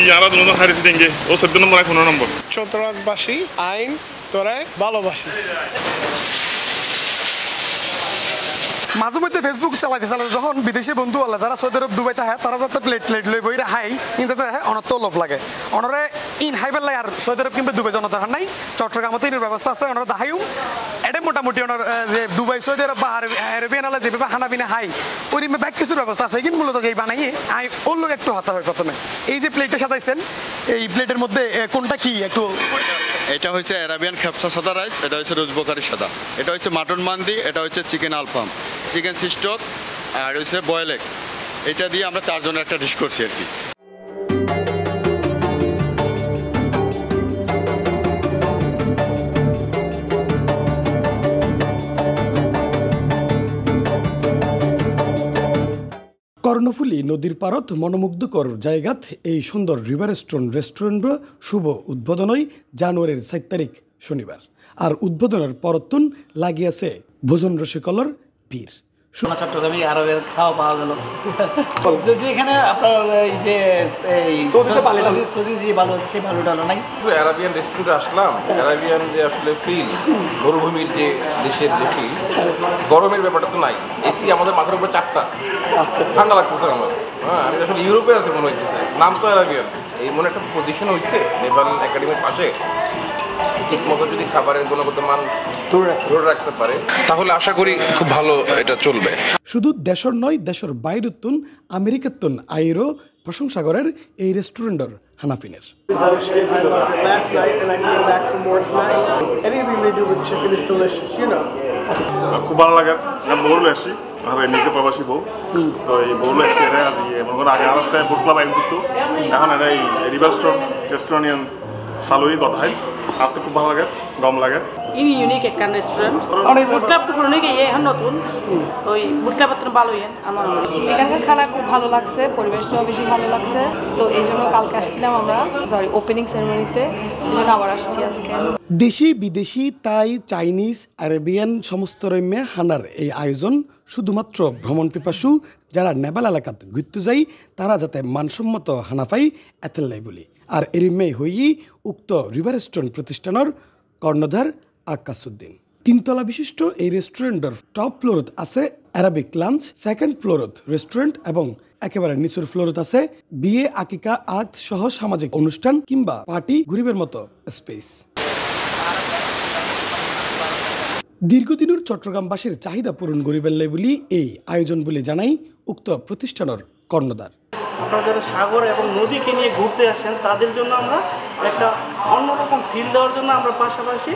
यारा दोनों हारिस देंगे वो 14 नंबर 15 नंबर চট্টগ্রামবাসী আইন তোরাই ভালোবাসি। মাঝে মধ্যে ফেসবুক চালাতে যখন বিদেশি বন্ধু আল্লাহ যারা সৌদি আরব দুবাইতে হয় তারা যাতে প্লেট লই বইরা হাই যাতে অনত্য লোভ লাগে অনরে ইন হাইবার লাগে আর সৌদি আরব কিংবা দুবাই জনতার নাই চট্টগ্রামতে ইনের ব্যবস্থা আছে অনরা দাহাইও এটা মোটামুটি অনর যে দুবাই সৌদি আরব বা আরবিয়ান আলা যেভাবে খানা পিনা হাই ওই ব্যাগ কিছুর ব্যবস্থা আছে কিন্তু মূলত যেই বানাইয়ে আই ওর লোক একটু হাতে হয় প্রথমে এই যে প্লেটটা সাজাইছেন এই প্লেটের মধ্যে কোনটা কি একটু এটা হচ্ছে আরাবিয়ান খেপসা সাদা রাইস, এটা হচ্ছে রোজবোকারি সাদা, এটা হচ্ছে মাটন মান্দি, এটা হচ্ছে চিকেন আলফাম, চিকেন সিস্টক আর হচ্ছে বয়েল এগ। এটা দিয়ে আমরা 4 জনের একটা ডিশ করছি আর কি। কর্ণফুলী নদীর পারত মনোমুগ্ধকর জায়গাত এই সুন্দর রিভারস্টোন রেস্টুরেন্ট শুভ উদ্বোধনই জানুয়ারির 7 তারিখ শনিবার আর উদ্বোধনের পরতুন লাগিয়েছে ভোজন রসিকলর ভিড়। চট্টগ্রামে আরবের খাওয়া পাওয়া গেল যদি এখানে আপনার এই যে সৌদি যে ভালো হচ্ছে ভালো ডালো নাই আরাবিয়ান রেস্টুরেন্টে আসলাম। আরাবিয়ান যে আসলে ফিল মরুভূমির যে দেশের যে ফিল গরমের ব্যাপারটা তো নাই। এসি আমাদের মাথার উপরে 4টা ঠান্ডা লাগতেছে আমার। হ্যাঁ আমি আসলে ইউরোপে আছে মনে হচ্ছে। নাম তো আরাবিয়ান এই মনে একটা পজিশন হয়েছে নেভাল একাডেমির পাশে ঠিক মতো যদি খাবারের গুণগত মান ধরে রাখতে পারে তাহলে আশা করি খুব ভালো এটা চলবে। শুধু দেশের নয় দেশের বাইরেতুন আমেরিকাতুন আইরো প্রশংসা করেন এই রেস্টুরেন্টের হানাফিনের। খুব ভালো লাগে বউল আসছি আর এমনিতে প্রবাসী বউ তো এই বউল আসছি এরা আজ মনে করেন আগে আর একটা বুট ক্লাব আইন করতো এখন এরা এই রিভারস্টোন রেস্টুরেন্ট চালুই কথা হয় আর তো খুব ভালো লাগে গম লাগে ini unik kan restaurant বুট ক্লাব তো পুরনো গিয়ে এখন নতুন ওই বুট ক্লাব তো ভালো ইয়েন আমার এখানকার খানা খুব ভালো লাগছে পরিবেশটাও বেশি ভালো লাগছে তো এই জন্য কালকে আসছিলাম আমরা সরি ওপেনিং সেরেমনিতে এই জন্য আবার আসছি আজকে। দেশি বিদেশি তাই চাইনিজ আরবিয়ান সমস্ত রম্যে হানার এই আয়োজন শুধুমাত্র ভ্রমণ পিপাসু যারা নেপাল এলাকাত ঘুরতে যাই তারা যাতে মানসম্মত হানা পাই এতেলাই বলি আর এরিমেই হই উক্ত রিভারস্টোন প্রতিষ্ঠানের কর্ণধার আকাশুদ্দিন। 3 তলা বিশিষ্ট এই রেস্টুরেন্টের টপ ফ্লোরত আছে অ্যারাবিক লাঞ্চ, সেকেন্ড ফ্লোরত রেস্টুরেন্ট এবং একেবারে নিচের ফ্লোরত আছে বিয়ে আকিকা আদ সহ সামাজিক অনুষ্ঠান কিংবা পার্টি গরিবের মতো স্পেস। দীর্ঘদিনের চট্টগ্রামবাসীর চাহিদা পূরণ করিবেন বলি এই আয়োজন বলে জানাই উক্ত প্রতিষ্ঠানের কর্ণধার। আপনারা যারা সাগর এবং নদীকে নিয়ে ঘুরতে আসেন তাদের জন্য আমরা একটা অন্যরকম ফিল দেওয়ার জন্য আমরা পাশাপাশি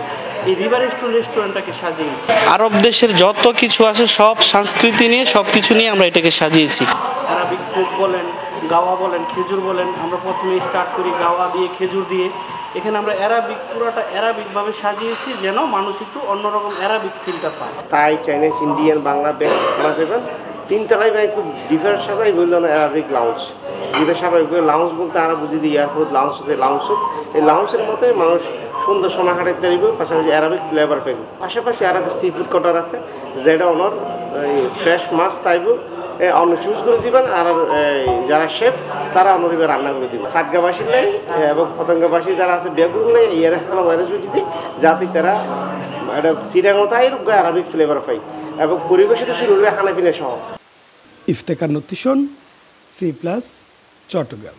এই রিভারস্টোন রেস্টুরেন্টটাকে সাজিয়েছি। আরব দেশের যত কিছু আছে সব সংস্কৃতি নিয়ে সব কিছু নিয়ে আমরা এটাকে সাজিয়েছি। আরবিক ফুড বলেন, গাওয়া বলেন, খেজুর বলেন, আমরা প্রথমে স্টার্ট করি গাওয়া দিয়ে খেজুর দিয়ে। এখানে আমরা অ্যারাবিক পুরোটা অ্যারাবিকভাবে সাজিয়েছি যেন মানুষ একটু অন্যরকম অ্যারাবিক ফিলটা পায়। তাই চাইনিজ ইন্ডিয়ান বাংলা ব্যাগ খানা দেবেন 3 তলায় ভাই খুব ডিফারেন্ট সাজাই বললাম অ্যারাবিক লাউঞ্জ যেটা স্বাভাবিক লাউঞ্জ বলতে আমরা বুঝি দিই এয়ারপোর্ট লাউঞ্জ হতে লাউঞ্জ এই লাউঞ্জের মতো মানুষ সুন্দর সোনাঘাটের তৈরিব পাশাপাশি অ্যারাবিক ফ্লেভার পাইব পাশাপাশি অ্যারাবিক সি ফুড কর্নার আছে যেটা অনর ফ্রেশ মাছ চাইব অন্য চুজ করে দিবেন আর যারা শেফ তারা অন্যভাবে রান্না করে দিবেন। সাতগাবাসী নেই এবং পতঙ্গবাসী যারা আছে বেগুন নেই ইয়ার খানা বাইরে চুজি দিই যাতে তারা এটা সিরাঙতাই আরবিক ফ্লেভার পাই এবং পরিবেশিত শুরু করে খানা পিনা সহ। ইফতেখার নতিশন C+ চট্টগ্রাম।